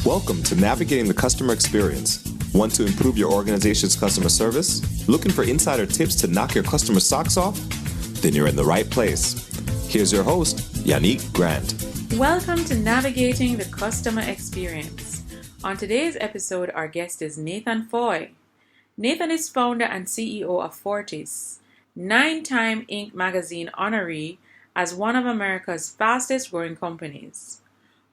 Welcome to Navigating the Customer Experience. Want to improve your organization's customer service? Looking for insider tips to knock your customer socks off? Then you're in the right place. Here's your host, Yannick Grant. Welcome to Navigating the Customer Experience. On today's episode, our guest is Nathan Foy. Nathan is founder and CEO of Fortis, 9-time Inc. magazine honoree as one of America's fastest growing companies.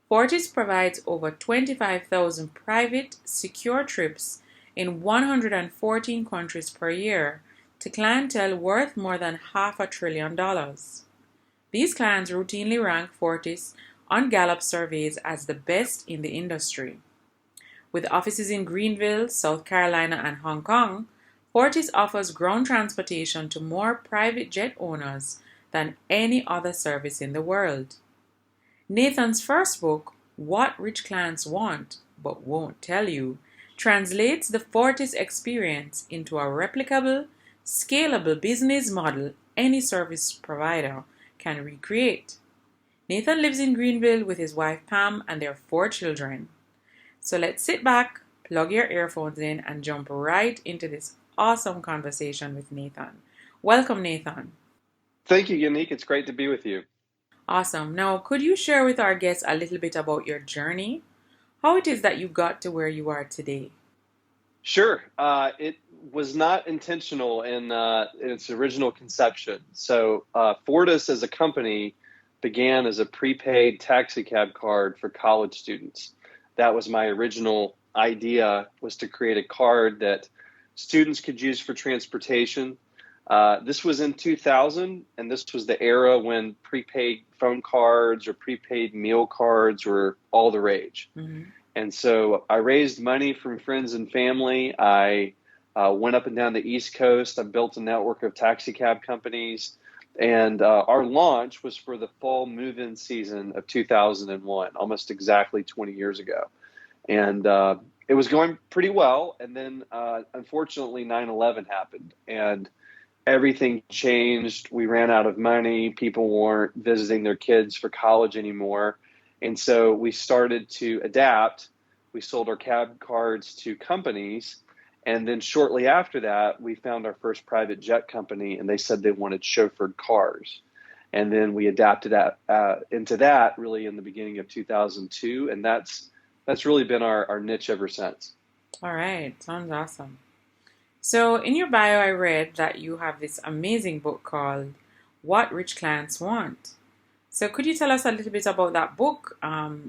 Fortis provides over 25,000 private, secure trips in 114 countries per year to clientele worth more than $500 billion. These clients routinely rank Fortis on Gallup surveys as the best in the industry. With offices in Greenville, South Carolina, and Hong Kong, Fortis offers ground transportation to more private jet owners than any other service in the world. Nathan's first book, What Rich Clients Want But Won't Tell You, translates the Fortis experience into a replicable, scalable business model any service provider can recreate. Nathan lives in Greenville with his wife Pam and their 4 children. So let's sit back, plug your earphones in, and jump right into this awesome conversation with Nathan. Welcome, Nathan. Thank you, Yannick. It's great to be with you. Awesome. Now, could you share with our guests a little bit about your journey? How it is that you got to where you are today? Sure. It was not intentional in its original conception. So Fortis as a company began as a prepaid taxi cab card for college students. That was my original idea, was to create a card that students could use for transportation. This was in 2000, and this was the era when prepaid phone cards or prepaid meal cards were all the rage. Mm-hmm. And so I raised money from friends and family. I went up and down the East Coast. I built a network of taxi cab companies. And our launch was for the fall move-in season of 2001, almost exactly 20 years ago. And it was going pretty well. And then, unfortunately, 9/11 happened. And everything changed. We ran out of money. People weren't visiting their kids for college anymore. And so we started to adapt. We sold our cab cards to companies. And then shortly after that, we found our first private jet company, and they said they wanted chauffeured cars. And then we adapted that into that really in the beginning of 2002. And that's really been our niche ever since. All right. Sounds awesome. So in your bio, I read that you have this amazing book called What Rich Clients Want. So could you tell us a little bit about that book?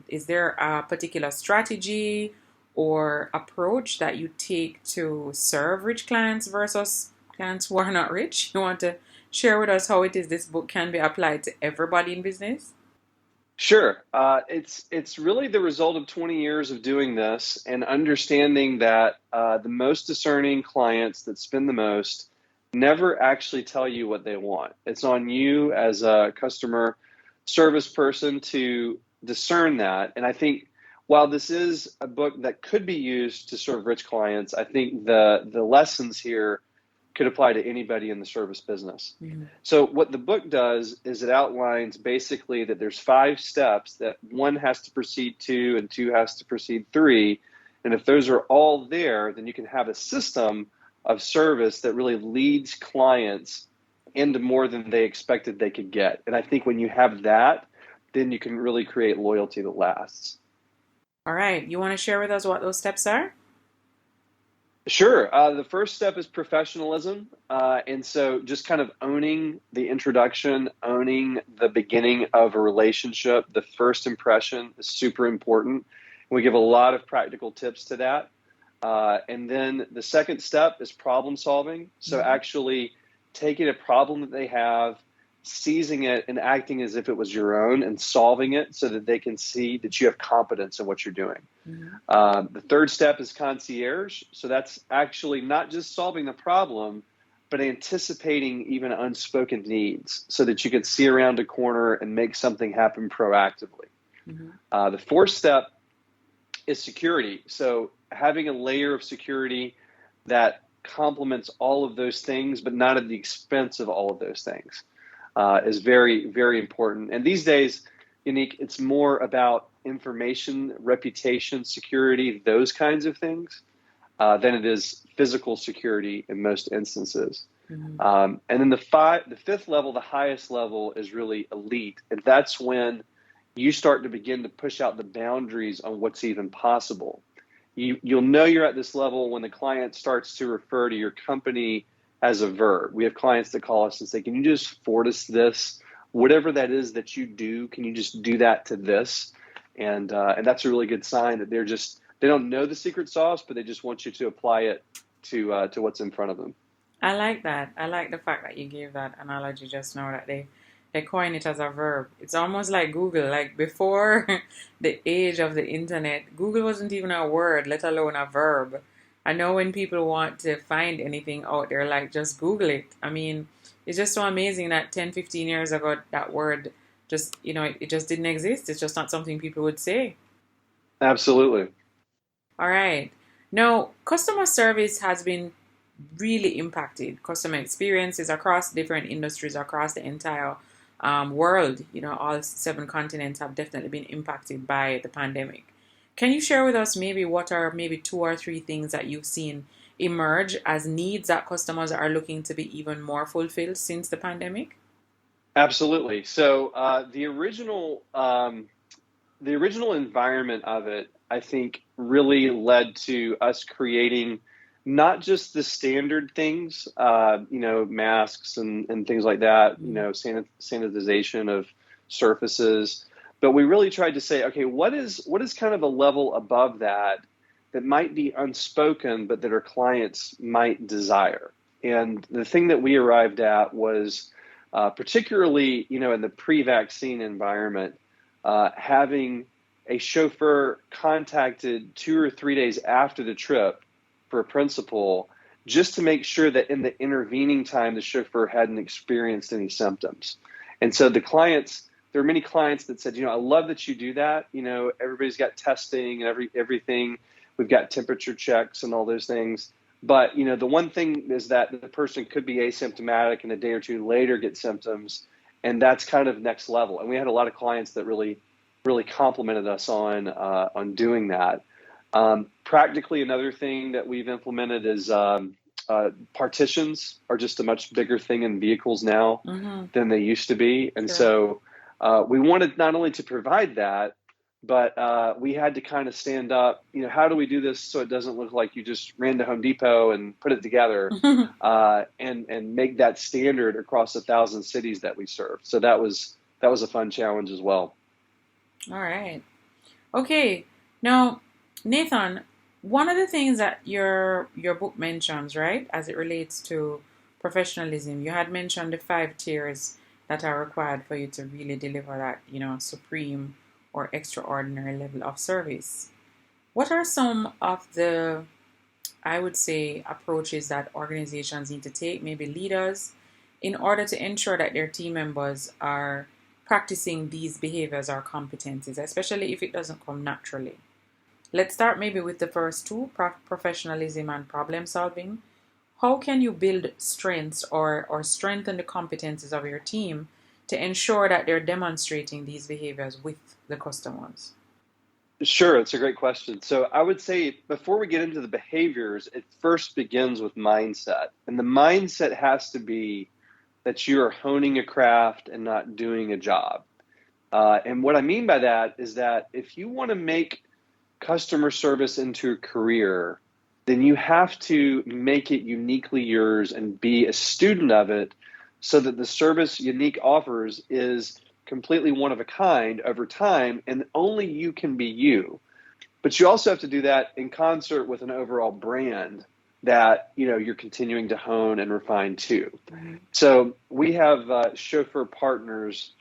Is there a particular strategy or approach that you take to serve rich clients versus clients who are not rich? You want to share with us how it is this book can be applied to everybody in business? Sure. It's really the result of 20 years of doing this and understanding that the most discerning clients that spend the most never actually tell you what they want. It's on you as a customer service person to discern that. And I think while this is a book that could be used to serve rich clients, I think the lessons here could apply to anybody in the service business. Mm-hmm. So what the book does is it outlines basically that there's 5 steps that 1 has to proceed 2 and 2 has to proceed 3. And if those are all there, then you can have a system of service that really leads clients into more than they expected they could get. And I think when you have that, then you can really create loyalty that lasts. All right. You want to share with us what those steps are? Sure. The first step is professionalism. And so just kind of owning the introduction, owning the beginning of a relationship, the first impression is super important. And we give a lot of practical tips to that. And then the second step is problem solving. So actually taking a problem that they have, seizing it and acting as if it was your own and solving it so that they can see that you have competence in what you're doing. Mm-hmm. The third step is concierge. So that's actually not just solving the problem, but anticipating even unspoken needs so that you can see around a corner and make something happen proactively. Mm-hmm. The fourth step is security. So having a layer of security that complements all of those things, but not at the expense of all of those things. Is very, very important. And these days, Unique, it's more about information, reputation, security, those kinds of things, than it is physical security in most instances. Mm-hmm. And then the fifth level, the highest level, is really elite. And that's when you start to begin to push out the boundaries on what's even possible. You'll know you're at this level when the client starts to refer to your company as a verb. We have clients that call us and say, can you just Fortis this? Whatever that is that you do, can you just do that to this? And that's a really good sign that they don't know the secret sauce, but they just want you to apply it to what's in front of them. I like that. I like the fact that you gave that analogy just now, that they coin it as a verb. It's almost like Google. Like before the age of the internet, Google wasn't even a word, let alone a verb. I know when people want to find anything out there, like just Google it. I mean, it's just so amazing that 10, 15 years ago, that word just, it just didn't exist. It's just not something people would say. Absolutely. All right. Now, customer service has been really impacted. Customer experiences across different industries, across the entire world, all 7 continents have definitely been impacted by the pandemic. Can you share with us maybe what are maybe 2 or 3 things that you've seen emerge as needs that customers are looking to be even more fulfilled since the pandemic? Absolutely. So the original environment of it, I think, really led to us creating not just the standard things, masks and things like that, sanitization of surfaces, but we really tried to say, okay, what is kind of a level above that might be unspoken, but that our clients might desire. And the thing that we arrived at was, particularly, in the pre-vaccine environment, having a chauffeur contacted 2 or 3 days after the trip for a principal, just to make sure that in the intervening time, the chauffeur hadn't experienced any symptoms. And so there are many clients that said, I love that you do that. Everybody's got testing and everything. We've got temperature checks and all those things. But, the one thing is that the person could be asymptomatic and a day or two later get symptoms. And that's kind of next level. And we had a lot of clients that really complimented us on doing that. Practically, another thing that we've implemented is partitions are just a much bigger thing in vehicles now than they used to be. And so we wanted not only to provide that, but we had to kind of stand up, how do we do this so it doesn't look like you just ran to Home Depot and put it together and make that standard across 1,000 cities that we serve. So that was a fun challenge as well. All right. Okay. Now, Nathan, one of the things that your book mentions, right, as it relates to professionalism, you had mentioned the 5 tiers that are required for you to really deliver that, supreme or extraordinary level of service. What are some of the, I would say, approaches that organizations need to take, maybe leaders, in order to ensure that their team members are practicing these behaviors or competencies, especially if it doesn't come naturally? Let's start maybe with the first 2, professionalism and problem solving. How can you build strengths or strengthen the competencies of your team to ensure that they're demonstrating these behaviors with the customers? Sure, it's a great question. So I would say before we get into the behaviors, it first begins with mindset. And the mindset has to be that you are honing a craft and not doing a job. And what I mean by that is that if you want to make customer service into a career, then you have to make it uniquely yours and be a student of it so that the service Unique offers is completely one of a kind over time, and only you can be you. But you also have to do that in concert with an overall brand that you're continuing to hone and refine too. Mm-hmm. So we have chauffeur partners,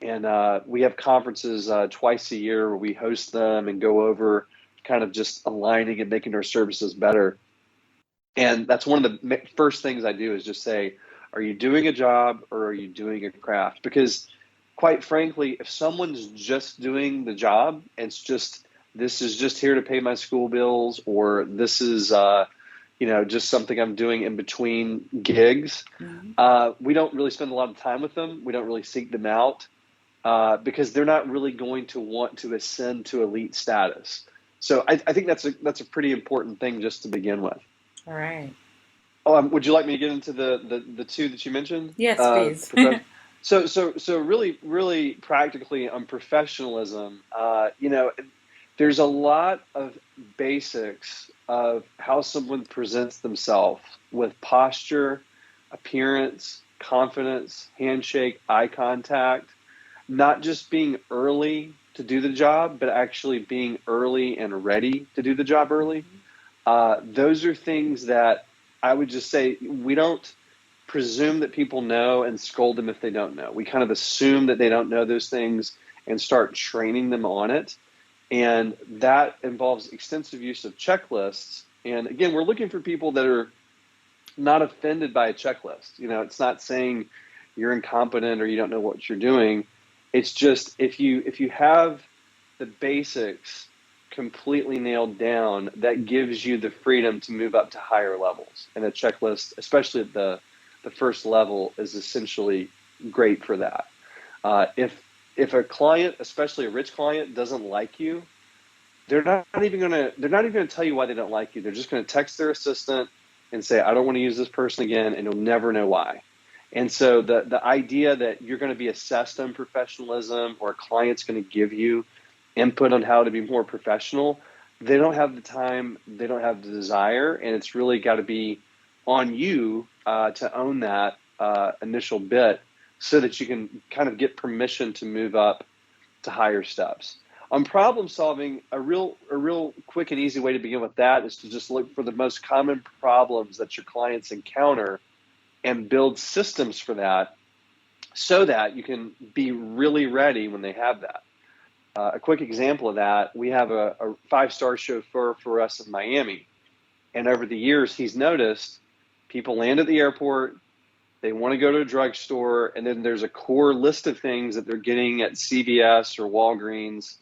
and we have conferences twice a year where we host them and go over kind of just aligning and making our services better. And that's one of the first things I do is just say, are you doing a job or are you doing a craft? Because quite frankly, if someone's just doing the job, and this is just here to pay my school bills, or this is just something I'm doing in between gigs, we don't really spend a lot of time with them. We don't really seek them out. because they're not really going to want to ascend to elite status. So I think that's a pretty important thing just to begin with. All right. Would you like me to get into the two that you mentioned? Yes, please. So really practically on professionalism, there's a lot of basics of how someone presents themselves with posture, appearance, confidence, handshake, eye contact, not just being early to do the job, but actually being early and ready to do the job early. Those are things that I would just say we don't presume that people know and scold them if they don't know. We kind of assume that they don't know those things and start training them on it. And that involves extensive use of checklists. And again, we're looking for people that are not offended by a checklist. It's not saying you're incompetent or you don't know what you're doing. It's just if you have the basics completely nailed down, that gives you the freedom to move up to higher levels. And a checklist, especially at the first level, is essentially great for that. If a client, especially a rich client, doesn't like you, they're not even gonna tell you why they don't like you. They're just gonna text their assistant and say, I don't want to use this person again, and you'll never know why. And so the idea that you're going to be assessed on professionalism or a client's going to give you input on how to be more professional, they don't have the time, they don't have the desire, and it's really got to be on you to own that initial bit so that you can kind of get permission to move up to higher steps. On problem solving, a real quick and easy way to begin with that is to just look for the most common problems that your clients encounter and build systems for that so that you can be really ready when they have that. A quick example of that, we have a 5-star chauffeur for us in Miami. And over the years, he's noticed people land at the airport, they want to go to a drugstore, and then there's a core list of things that they're getting at CVS or Walgreens.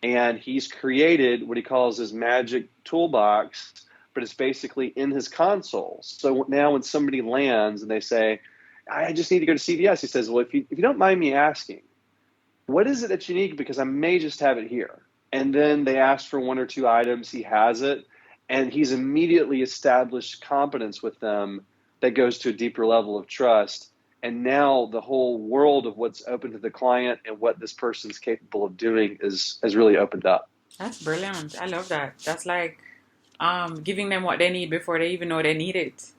And he's created what he calls his magic toolbox, but it's basically in his console. So now when somebody lands and they say, I just need to go to CVS, he says, well, if you don't mind me asking, what is it that you need? Because I may just have it here. And then they ask for 1 or 2 items, he has it, and he's immediately established competence with them that goes to a deeper level of trust. And now the whole world of what's open to the client and what this person's capable of doing has really opened up. That's brilliant. I love that. That's like giving them what they need before they even know they need it.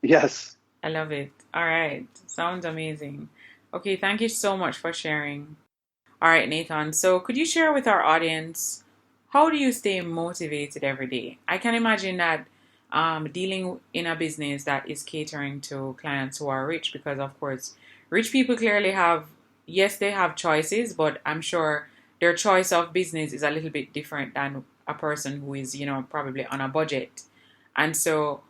Yes. I love it. All right. Sounds amazing. Okay, thank you so much for sharing. All right, Nathan. So could you share with our audience, how do you stay motivated every day? I can imagine that dealing in a business that is catering to clients who are rich, because of course, rich people clearly have, yes, they have choices, but I'm sure their choice of business is a little bit different than a person who is, probably on a budget. And so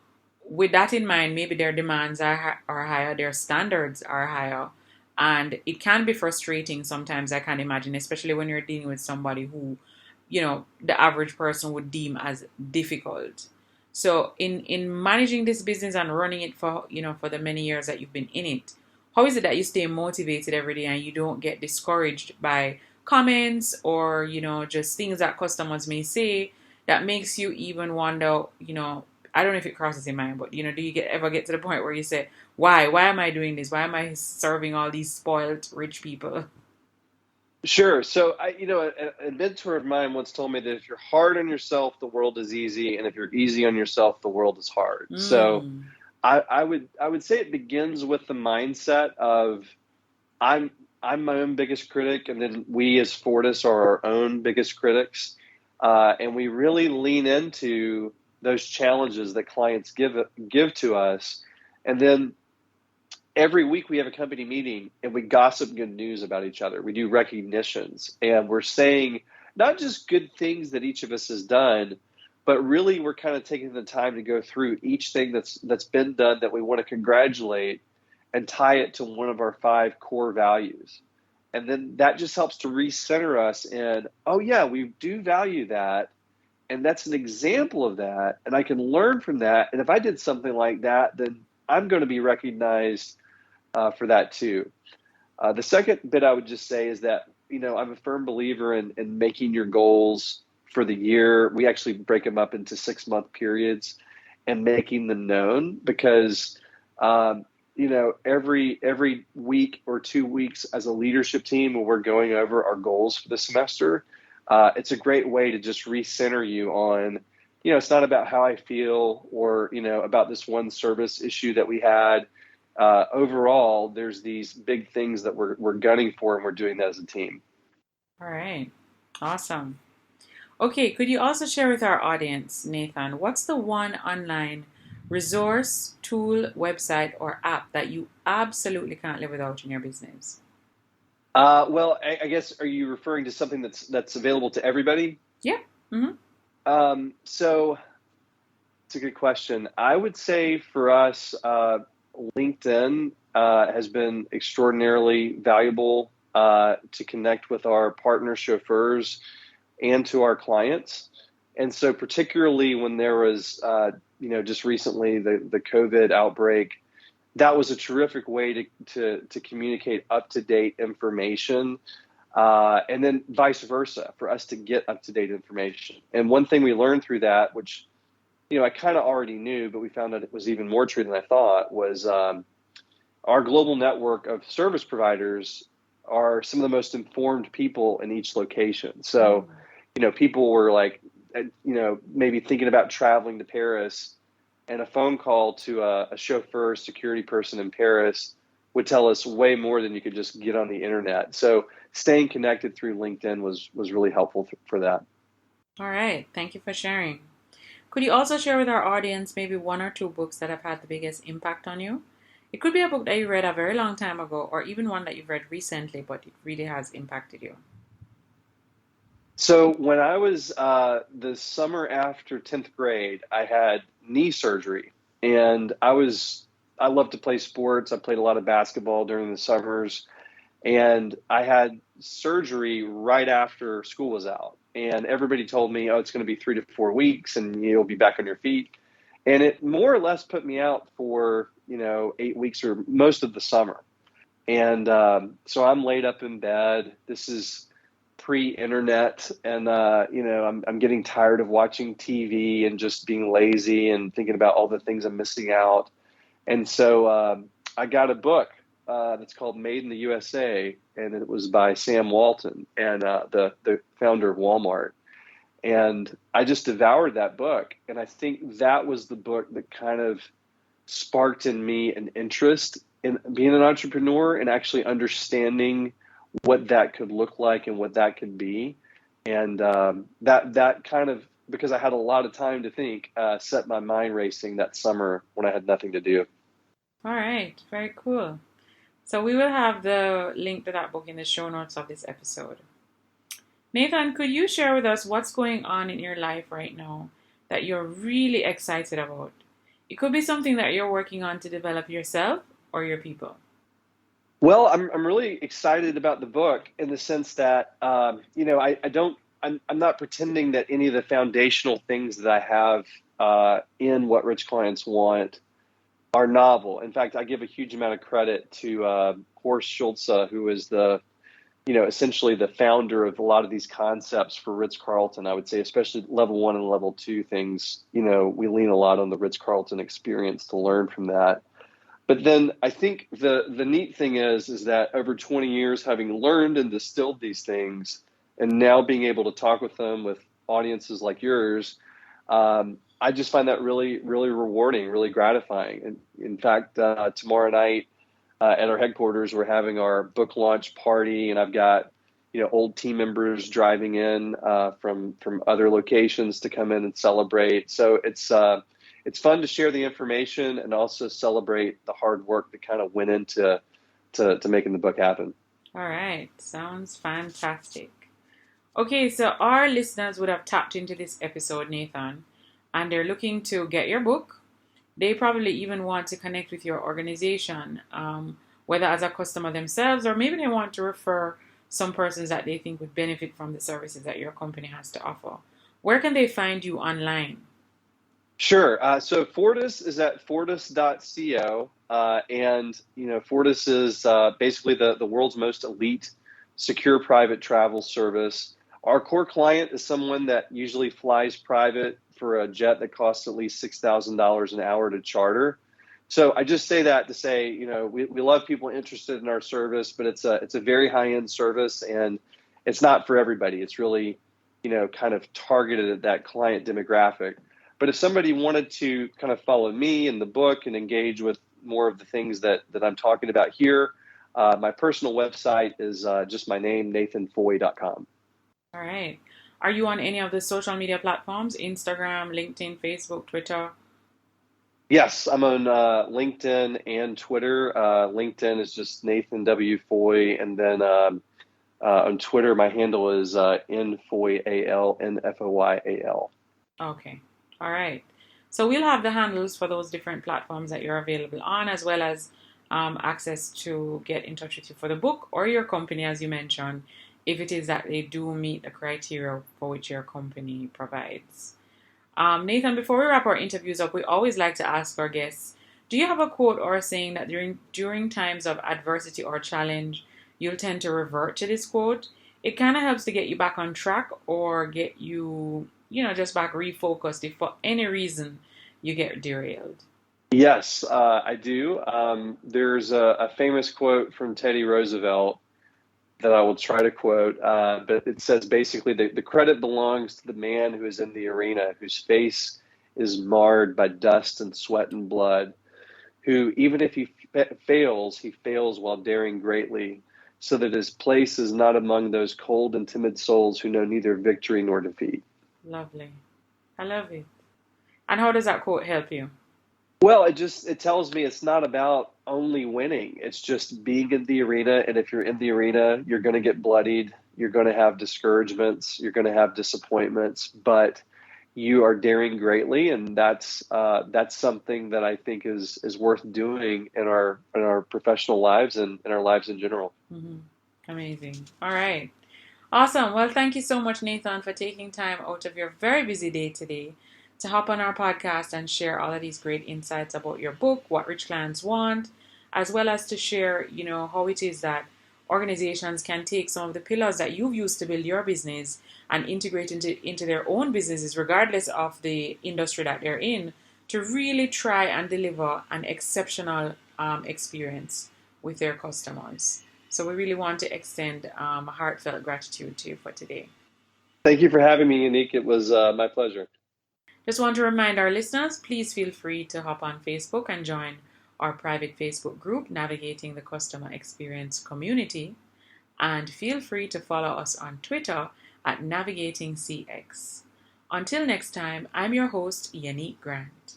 with that in mind, maybe their demands are higher, their standards are higher. And it can be frustrating sometimes, I can imagine, especially when you're dealing with somebody who, the average person would deem as difficult. So in managing this business and running it for the many years that you've been in it, how is it that you stay motivated every day and you don't get discouraged by comments or, just things that customers may say that makes you even wonder, I don't know if it crosses your mind, but, do you ever get to the point where you say, why am I doing this? Why am I serving all these spoiled rich people? Sure. So, a mentor of mine once told me that if you're hard on yourself, the world is easy. And if you're easy on yourself, the world is hard. So I would say it begins with the mindset of I'm my own biggest critic. And then we as Fortis are our own biggest critics. And we really lean into those challenges that clients give to us. And then every week we have a company meeting and we gossip good news about each other. We do recognitions and we're saying not just good things that each of us has done, but really we're kind of taking the time to go through each thing that's been done that we want to congratulate and tie it to one of our 5 core values. And then that just helps to recenter us in, oh yeah, we do value that. And that's an example of that. And I can learn from that. And if I did something like that, then I'm going to be recognized for that too. The second bit I would just say is that, I'm a firm believer in making your goals for the year. We actually break them up into 6-month periods and making them known because, every week or 2 weeks as a leadership team when we're going over our goals for the semester, it's a great way to just recenter you on, it's not about how I feel or, about this one service issue that we had. Overall, there's these big things that we're gunning for, and we're doing that as a team. All right. Awesome. Okay, could you also share with our audience, Nathan, what's the one online resource, tool, website, or app that you absolutely can't live without in your business? Well, I guess, are you referring to something that's available to everybody? Yeah. Mm-hmm. So it's a good question. I would say for us, LinkedIn has been extraordinarily valuable to connect with our partner chauffeurs and to our clients. And so particularly when there was, just recently the COVID outbreak, that was a terrific way to communicate up-to-date information, and then vice versa, for us to get up-to-date information. And one thing we learned through that, which I kind of already knew, but we found that it was even more true than I thought, was our global network of service providers are some of the most informed people in each location. So, people were like, maybe thinking about traveling to Paris, and a phone call to a chauffeur security person in Paris would tell us way more than you could just get on the internet. So staying connected through LinkedIn was really helpful for that. All right. Thank you for sharing. Could you also share with our audience maybe 1 or 2 books that have had the biggest impact on you? It could be a book that you read a very long time ago, or even one that you've read recently, but it really has impacted you. So when I was the summer after 10th grade, I had knee surgery, and I love to play sports. I played a lot of basketball during the summers, and I had surgery right after school was out. And everybody told me, it's going to be 3 to 4 weeks and you'll be back on your feet. And it more or less put me out for, 8 weeks or most of the summer. And so I'm laid up in bed. This is pre-internet, and I'm getting tired of watching TV and just being lazy and thinking about all the things I'm missing out. And so I got a book that's called Made in the USA, and it was by Sam Walton, and the founder of Walmart. And I just devoured that book, and I think that was the book that kind of sparked in me an interest in being an entrepreneur and actually understanding what that could look like and what that could be. And that kind of, because I had a lot of time to think, set my mind racing that summer when I had nothing to do. All right. Very cool. So we will have the link to that book in the show notes of this episode. Nathan, could you share with us what's going on in your life right now that you're really excited about? It could be something that you're working on to develop yourself or your people. Well, I'm really excited about the book in the sense that, I'm not pretending that any of the foundational things that I have in What Rich Clients Want are novel. In fact, I give a huge amount of credit to Horst Schulze, who is essentially the founder of a lot of these concepts for Ritz-Carlton. I would say, especially level 1 and level 2 things, we lean a lot on the Ritz-Carlton experience to learn from that. But then I think the neat thing is that over 20 years, having learned and distilled these things, and now being able to talk with them with audiences like yours, I just find that really, really rewarding, really gratifying. And in fact, tomorrow night at our headquarters, we're having our book launch party, and I've got old team members driving in from other locations to come in and celebrate. So it's fun to share the information and also celebrate the hard work that kind of went into making the book happen. All right. Sounds fantastic. Okay, so our listeners would have tapped into this episode, Nathan, and they're looking to get your book. They probably even want to connect with your organization, whether as a customer themselves, or maybe they want to refer some persons that they think would benefit from the services that your company has to offer. Where can they find you online? Sure. So Fortis is at fortis.co. And, Fortis is basically the world's most elite, secure private travel service. Our core client is someone that usually flies private for a jet that costs at least $6,000 an hour to charter. So I just say that to say, we love people interested in our service, but it's a very high-end service, and it's not for everybody. It's really, kind of targeted at that client demographic. But if somebody wanted to kind of follow me in the book and engage with more of the things that I'm talking about here, my personal website is just my name, nathanfoy.com. All right. Are you on any of the social media platforms, Instagram, LinkedIn, Facebook, Twitter? Yes, I'm on LinkedIn and Twitter. LinkedIn is just Nathan W. Foy, and then on Twitter, my handle is nfoyal, nfoyal. Okay. All right. So we'll have the handles for those different platforms that you're available on, as well as access to get in touch with you for the book or your company, as you mentioned, if it is that they do meet the criteria for which your company provides. Nathan, before we wrap our interviews up, we always like to ask our guests, do you have a quote or a saying that during times of adversity or challenge, you'll tend to revert to this quote? It kind of helps to get you back on track or get you, just back refocused if for any reason you get derailed. Yes, I do. There's a famous quote from Teddy Roosevelt that I will try to quote, but it says basically the credit belongs to the man who is in the arena, whose face is marred by dust and sweat and blood, who even if he fails while daring greatly, so that his place is not among those cold and timid souls who know neither victory nor defeat. Lovely. I love it. And how does that quote help you? Well, it tells me it's not about only winning. It's just being in the arena. And if you're in the arena, you're going to get bloodied. You're going to have discouragements. You're going to have disappointments, but you are daring greatly. And that's something that I think is worth doing in our professional lives and in our lives in general. Mm-hmm. Amazing. All right. Awesome. Well, thank you so much, Nathan, for taking time out of your very busy day today to hop on our podcast and share all of these great insights about your book, What Rich Clients Want, as well as to share, how it is that organizations can take some of the pillars that you've used to build your business and integrate into their own businesses, regardless of the industry that they're in, to really try and deliver an exceptional experience with their customers. So we really want to extend a heartfelt gratitude to you for today. Thank you for having me, Unique. It was my pleasure. Just want to remind our listeners, please feel free to hop on Facebook and join our private Facebook group, Navigating the Customer Experience Community. And feel free to follow us on Twitter at NavigatingCX. Until next time, I'm your host, Yannick Grant.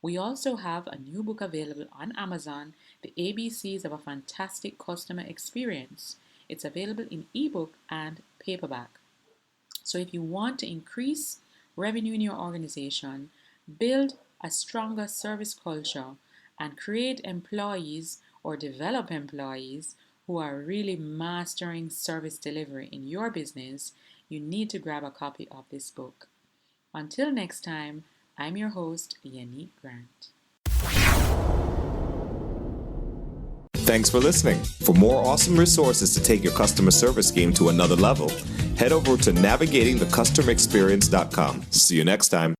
We also have a new book available on Amazon, The ABCs of a Fantastic Customer Experience. It's available in ebook and paperback. So if you want to increase revenue in your organization, build a stronger service culture, and create employees or develop employees who are really mastering service delivery in your business, you need to grab a copy of this book. Until next time, I'm your host, Yannick Grant. Thanks for listening. For more awesome resources to take your customer service game to another level, head over to navigatingthecustomerexperience.com. See you next time.